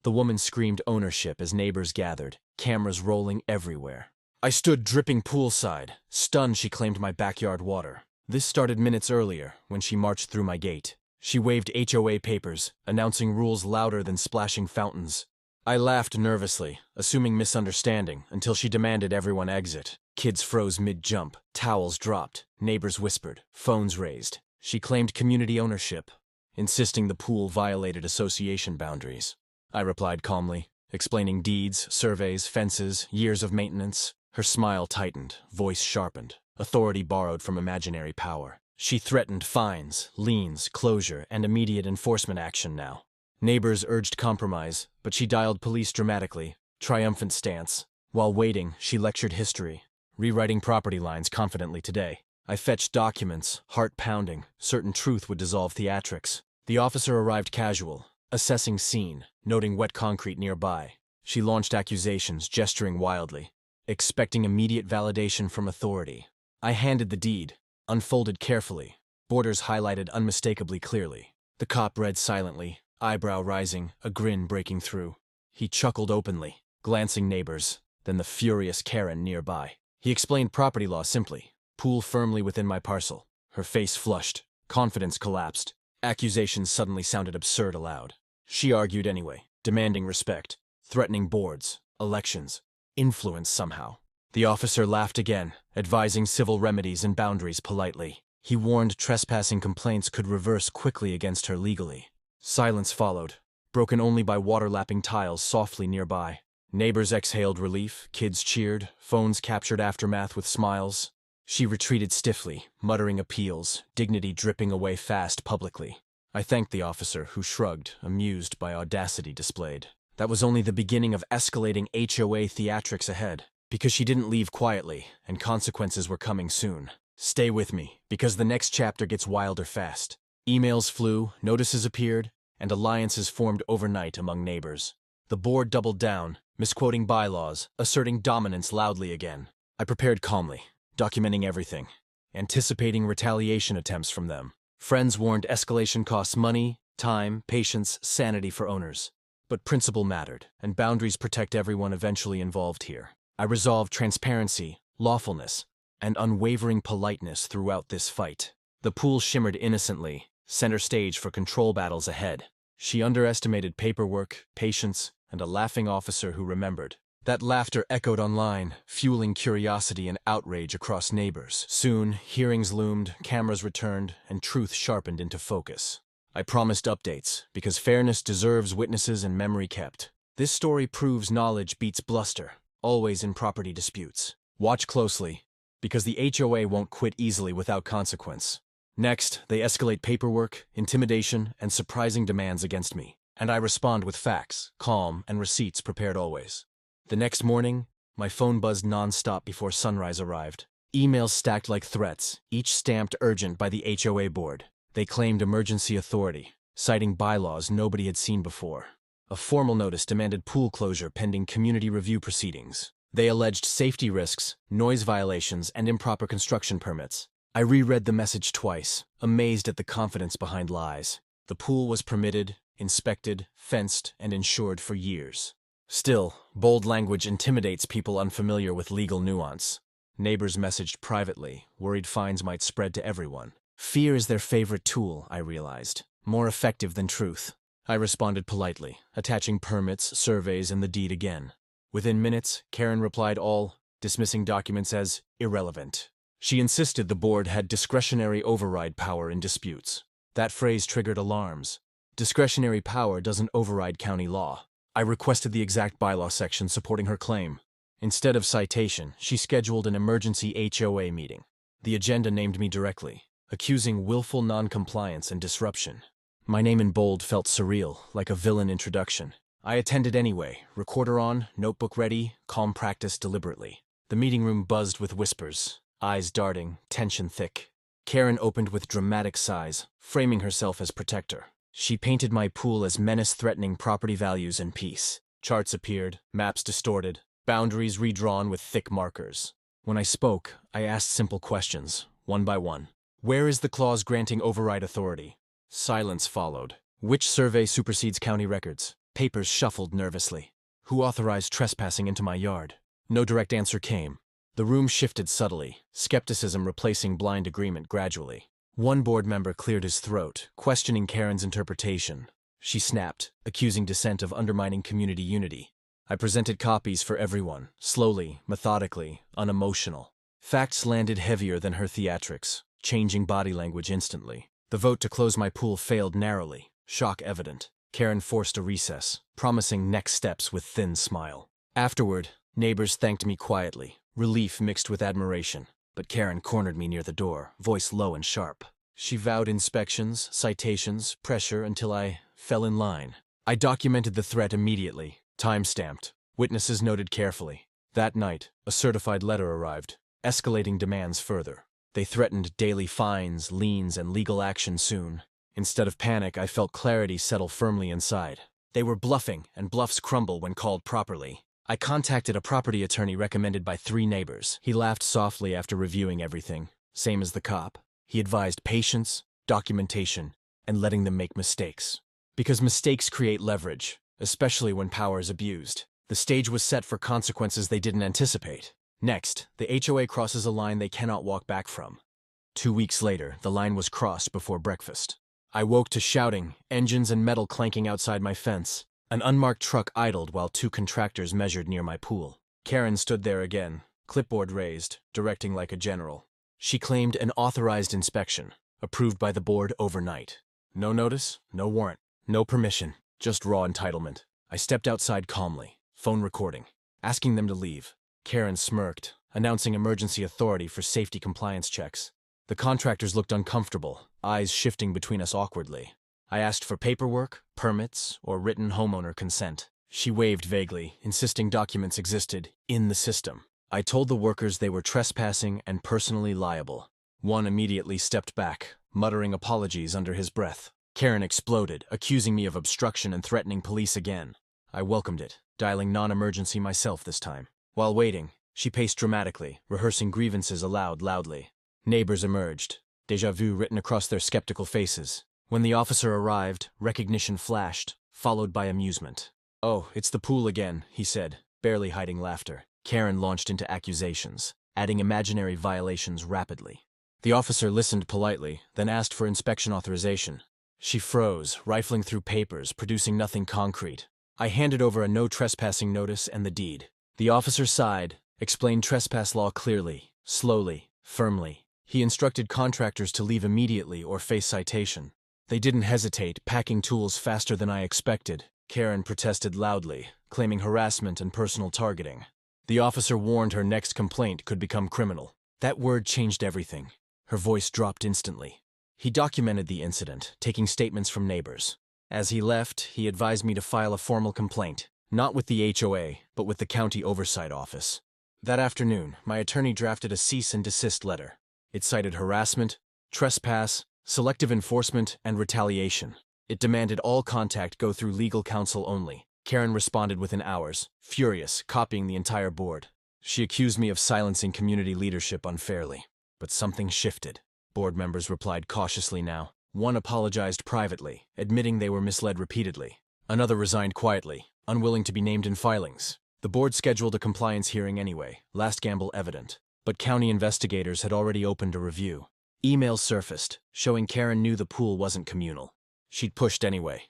The woman screamed ownership as neighbors gathered, cameras rolling everywhere. I stood dripping poolside, stunned she claimed my backyard water. This started minutes earlier, when she marched through my gate. She waved HOA papers, announcing rules louder than splashing fountains. I laughed nervously, assuming misunderstanding, until she demanded everyone exit. Kids froze mid-jump, towels dropped, neighbors whispered, phones raised. She claimed community ownership, insisting the pool violated association boundaries. I replied calmly, explaining deeds, surveys, fences, years of maintenance. Her smile tightened, voice sharpened. Authority borrowed from imaginary power. She threatened fines, liens, closure, and immediate enforcement action now. Neighbors urged compromise, but she dialed police dramatically, triumphant stance. While waiting, she lectured history, rewriting property lines confidently today. I fetched documents, heart pounding, certain truth would dissolve theatrics. The officer arrived casual, assessing scene, noting wet concrete nearby. She launched accusations, gesturing wildly, expecting immediate validation from authority. I handed the deed, unfolded carefully, borders highlighted unmistakably clearly. The cop read silently, eyebrow rising, a grin breaking through. He chuckled openly, glancing neighbors, then the furious Karen nearby. He explained property law simply, pool firmly within my parcel. Her face flushed, confidence collapsed. Accusations suddenly sounded absurd aloud. She argued anyway, demanding respect, threatening boards, elections, influence somehow. The officer laughed again, advising civil remedies and boundaries politely. He warned trespassing complaints could reverse quickly against her legally. Silence followed, broken only by water-lapping tiles softly nearby. Neighbors exhaled relief, kids cheered, phones captured aftermath with smiles. She retreated stiffly, muttering appeals, dignity dripping away fast publicly. I thanked the officer, who shrugged, amused by audacity displayed. That was only the beginning of escalating HOA theatrics ahead, because she didn't leave quietly, and consequences were coming soon. Stay with me, because the next chapter gets wilder fast. Emails flew, notices appeared, and alliances formed overnight among neighbors. The board doubled down, misquoting bylaws, asserting dominance loudly again. I prepared calmly, documenting everything, anticipating retaliation attempts from them. Friends warned escalation costs money, time, patience, sanity for owners. But principle mattered, and boundaries protect everyone eventually involved here. I resolved transparency, lawfulness, and unwavering politeness throughout this fight. The pool shimmered innocently, center stage for control battles ahead. She underestimated paperwork, patience, and a laughing officer who remembered. That laughter echoed online, fueling curiosity and outrage across neighbors. Soon, hearings loomed, cameras returned, and truth sharpened into focus. I promised updates, because fairness deserves witnesses and memory kept. This story proves knowledge beats bluster, always in property disputes. Watch closely, because the HOA won't quit easily without consequence. Next, they escalate paperwork, intimidation, and surprising demands against me. And I respond with facts, calm, and receipts prepared always. The next morning, my phone buzzed non-stop before sunrise arrived. Emails stacked like threats, each stamped urgent by the HOA board. They claimed emergency authority, citing bylaws nobody had seen before. A formal notice demanded pool closure pending community review proceedings. They alleged safety risks, noise violations, and improper construction permits. I reread the message twice, amazed at the confidence behind lies. The pool was permitted, inspected, fenced, and insured for years. Still, bold language intimidates people unfamiliar with legal nuance. Neighbors messaged privately, worried fines might spread to everyone. Fear is their favorite tool, I realized, more effective than truth. I responded politely, attaching permits, surveys, and the deed again. Within minutes, Karen replied all, dismissing documents as irrelevant. She insisted the board had discretionary override power in disputes. That phrase triggered alarms. Discretionary power doesn't override county law. I requested the exact bylaw section supporting her claim. Instead of citation, she scheduled an emergency HOA meeting. The agenda named me directly, accusing willful noncompliance and disruption. My name in bold felt surreal, like a villain introduction. I attended anyway, recorder on, notebook ready, calm practice deliberately. The meeting room buzzed with whispers, eyes darting, tension thick. Karen opened with dramatic sighs, framing herself as protector. She painted my pool as menace threatening property values and peace. Charts appeared, maps distorted, boundaries redrawn with thick markers. When I spoke, I asked simple questions, one by one. Where is the clause granting override authority? Silence followed. Which survey supersedes county records? Papers shuffled nervously. Who authorized trespassing into my yard? No direct answer came. The room shifted subtly, skepticism replacing blind agreement gradually. One board member cleared his throat, questioning Karen's interpretation. She snapped, accusing dissent of undermining community unity. I presented copies for everyone, slowly, methodically, unemotional. Facts landed heavier than her theatrics, changing body language instantly. The vote to close my pool failed narrowly, shock evident. Karen forced a recess, promising next steps with thin smile. Afterward, neighbors thanked me quietly, relief mixed with admiration. But Karen cornered me near the door, voice low and sharp. She vowed inspections, citations, pressure until I fell in line. I documented the threat immediately, time-stamped, witnesses noted carefully. That night, a certified letter arrived, escalating demands further. They threatened daily fines, liens, and legal action soon. Instead of panic, I felt clarity settle firmly inside. They were bluffing, and bluffs crumble when called properly. I contacted a property attorney recommended by 3 neighbors. He laughed softly after reviewing everything, same as the cop. He advised patience, documentation, and letting them make mistakes. Because mistakes create leverage, especially when power is abused. The stage was set for consequences they didn't anticipate. Next, the HOA crosses a line they cannot walk back from. 2 weeks later, the line was crossed before breakfast. I woke to shouting, engines and metal clanking outside my fence. An unmarked truck idled while 2 contractors measured near my pool. Karen stood there again, clipboard raised, directing like a general. She claimed an authorized inspection, approved by the board overnight. No notice, no warrant, no permission, just raw entitlement. I stepped outside calmly, phone recording, asking them to leave. Karen smirked, announcing emergency authority for safety compliance checks. The contractors looked uncomfortable, eyes shifting between us awkwardly. I asked for paperwork, permits, or written homeowner consent. She waved vaguely, insisting documents existed in the system. I told the workers they were trespassing and personally liable. One immediately stepped back, muttering apologies under his breath. Karen exploded, accusing me of obstruction and threatening police again. I welcomed it, dialing non-emergency myself this time. While waiting, she paced dramatically, rehearsing grievances aloud loudly. Neighbors emerged, déjà vu written across their skeptical faces. When the officer arrived, recognition flashed, followed by amusement. "Oh, it's the pool again," he said, barely hiding laughter. Karen launched into accusations, adding imaginary violations rapidly. The officer listened politely, then asked for inspection authorization. She froze, rifling through papers, producing nothing concrete. I handed over a no trespassing notice and the deed. The officer sighed, explained trespass law clearly, slowly, firmly. He instructed contractors to leave immediately or face citation. They didn't hesitate, packing tools faster than I expected. Karen protested loudly, claiming harassment and personal targeting. The officer warned her next complaint could become criminal. That word changed everything. Her voice dropped instantly. He documented the incident, taking statements from neighbors. As he left, he advised me to file a formal complaint, not with the HOA, but with the county oversight office. That afternoon, my attorney drafted a cease and desist letter. It cited harassment, trespass, selective enforcement, and retaliation. It demanded all contact go through legal counsel only. Karen responded within hours, furious, copying the entire board. She accused me of silencing community leadership unfairly. But something shifted. Board members replied cautiously now. One apologized privately, admitting they were misled repeatedly. Another resigned quietly, unwilling to be named in filings. The board scheduled a compliance hearing anyway, last gamble evident. But county investigators had already opened a review. Emails surfaced, showing Karen knew the pool wasn't communal. She'd pushed anyway,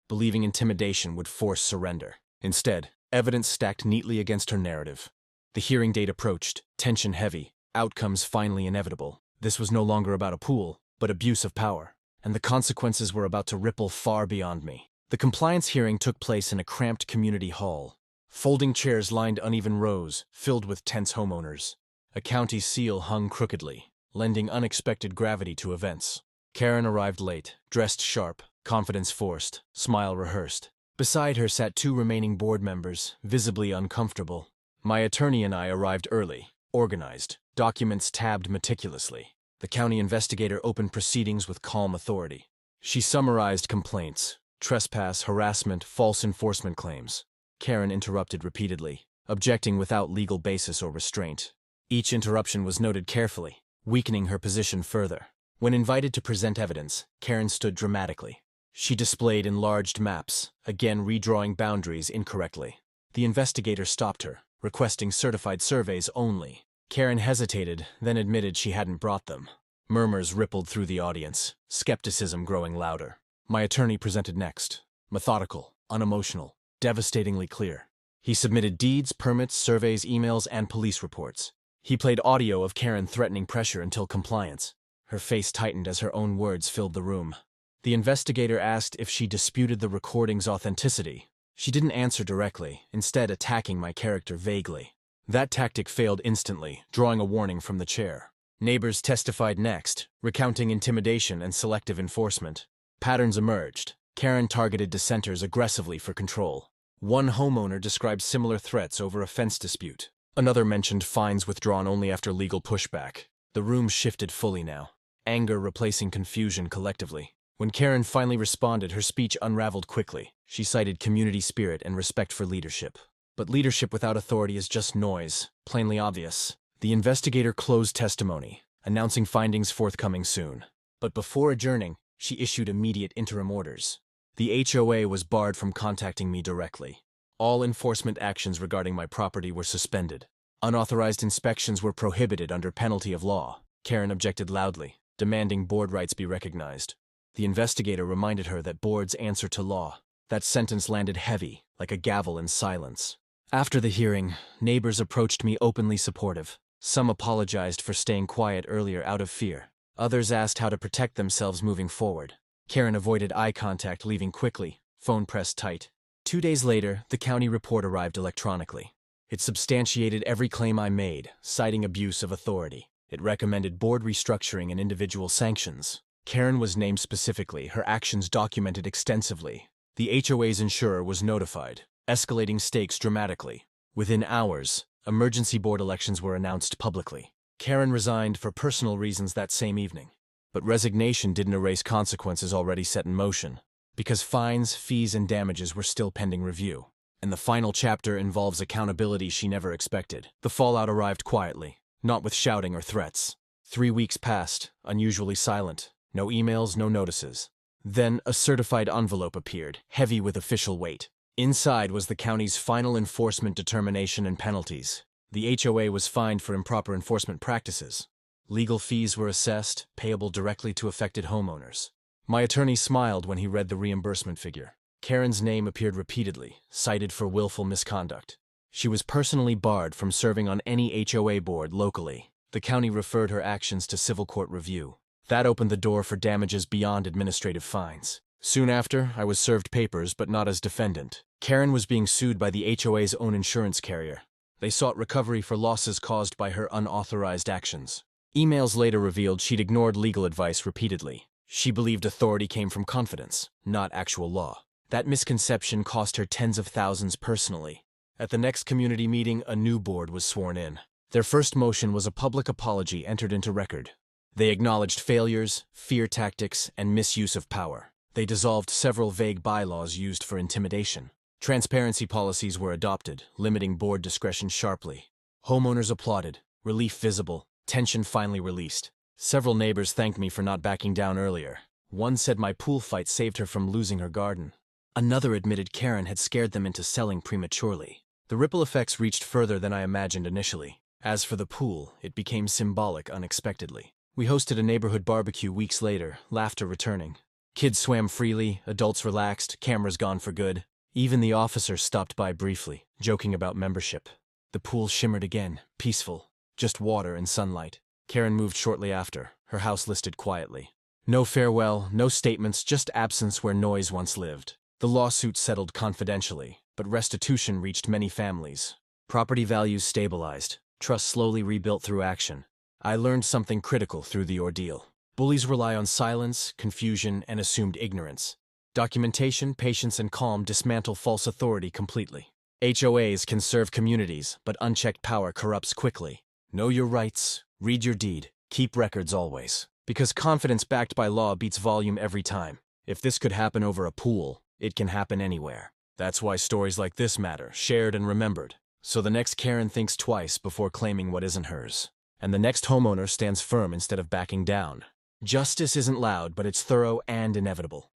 believing intimidation would force surrender. Instead, evidence stacked neatly against her narrative. The hearing date approached, tension heavy, outcomes finally inevitable. This was no longer about a pool, but abuse of power. And the consequences were about to ripple far beyond me. The compliance hearing took place in a cramped community hall. Folding chairs lined uneven rows, filled with tense homeowners. A county seal hung crookedly, lending unexpected gravity to events. Karen arrived late, dressed sharp, confidence forced, smile rehearsed. Beside her sat 2 remaining board members, visibly uncomfortable. My attorney and I arrived early, organized, documents tabbed meticulously. The county investigator opened proceedings with calm authority. She summarized complaints, trespass, harassment, false enforcement claims. Karen interrupted repeatedly, objecting without legal basis or restraint. Each interruption was noted carefully, weakening her position further. When invited to present evidence, Karen stood dramatically. She displayed enlarged maps, again redrawing boundaries incorrectly. The investigator stopped her, requesting certified surveys only. Karen hesitated, then admitted she hadn't brought them. Murmurs rippled through the audience, skepticism growing louder. My attorney presented next. Methodical, unemotional, devastatingly clear. He submitted deeds, permits, surveys, emails, and police reports. He played audio of Karen threatening pressure until compliance. Her face tightened as her own words filled the room. The investigator asked if she disputed the recording's authenticity. She didn't answer directly, instead attacking my character vaguely. That tactic failed instantly, drawing a warning from the chair. Neighbors testified next, recounting intimidation and selective enforcement. Patterns emerged. Karen targeted dissenters aggressively for control. One homeowner described similar threats over a fence dispute. Another mentioned fines withdrawn only after legal pushback. The room shifted fully now, anger replacing confusion collectively. When Karen finally responded, her speech unraveled quickly. She cited community spirit and respect for leadership. But leadership without authority is just noise, plainly obvious. The investigator closed testimony, announcing findings forthcoming soon. But before adjourning, she issued immediate interim orders. The HOA was barred from contacting me directly. All enforcement actions regarding my property were suspended. Unauthorized inspections were prohibited under penalty of law. Karen objected loudly, demanding board rights be recognized. The investigator reminded her that boards answer to law. That sentence landed heavy, like a gavel in silence. After the hearing, neighbors approached me openly supportive. Some apologized for staying quiet earlier out of fear. Others asked how to protect themselves moving forward. Karen avoided eye contact, leaving quickly, phone pressed tight. 2 days later, the county report arrived electronically. It substantiated every claim I made, citing abuse of authority. It recommended board restructuring and individual sanctions. Karen was named specifically, her actions documented extensively. The HOA's insurer was notified, escalating stakes dramatically. Within hours, emergency board elections were announced publicly. Karen resigned for personal reasons that same evening. But resignation didn't erase consequences already set in motion, because fines, fees, and damages were still pending review. And the final chapter involves accountability she never expected. The fallout arrived quietly, not with shouting or threats. 3 weeks passed, unusually silent. No emails, no notices. Then a certified envelope appeared, heavy with official weight. Inside was the county's final enforcement determination and penalties. The HOA was fined for improper enforcement practices. Legal fees were assessed, payable directly to affected homeowners. My attorney smiled when he read the reimbursement figure. Karen's name appeared repeatedly, cited for willful misconduct. She was personally barred from serving on any HOA board locally. The county referred her actions to civil court review. That opened the door for damages beyond administrative fines. Soon after, I was served papers, but not as defendant. Karen was being sued by the HOA's own insurance carrier. They sought recovery for losses caused by her unauthorized actions. Emails later revealed she'd ignored legal advice repeatedly. She believed authority came from confidence, not actual law. That misconception cost her tens of thousands personally. At the next community meeting, a new board was sworn in. Their first motion was a public apology entered into record. They acknowledged failures, fear tactics, and misuse of power. They dissolved several vague bylaws used for intimidation. Transparency policies were adopted, limiting board discretion sharply. Homeowners applauded, relief visible, tension finally released. Several neighbors thanked me for not backing down earlier. One said my pool fight saved her from losing her garden. Another admitted Karen had scared them into selling prematurely. The ripple effects reached further than I imagined initially. As for the pool, it became symbolic unexpectedly. We hosted a neighborhood barbecue weeks later, laughter returning. Kids swam freely, adults relaxed, cameras gone for good. Even the officer stopped by briefly, joking about membership. The pool shimmered again, peaceful, just water and sunlight. Karen moved shortly after, her house listed quietly. No farewell, no statements, just absence where noise once lived. The lawsuit settled confidentially, but restitution reached many families. Property values stabilized, trust slowly rebuilt through action. I learned something critical through the ordeal. Bullies rely on silence, confusion, and assumed ignorance. Documentation, patience, and calm dismantle false authority completely. HOAs can serve communities, but unchecked power corrupts quickly. Know your rights, read your deed, keep records always. Because confidence backed by law beats volume every time. If this could happen over a pool, it can happen anywhere. That's why stories like this matter, shared and remembered. So the next Karen thinks twice before claiming what isn't hers. And the next homeowner stands firm instead of backing down. Justice isn't loud, but it's thorough and inevitable.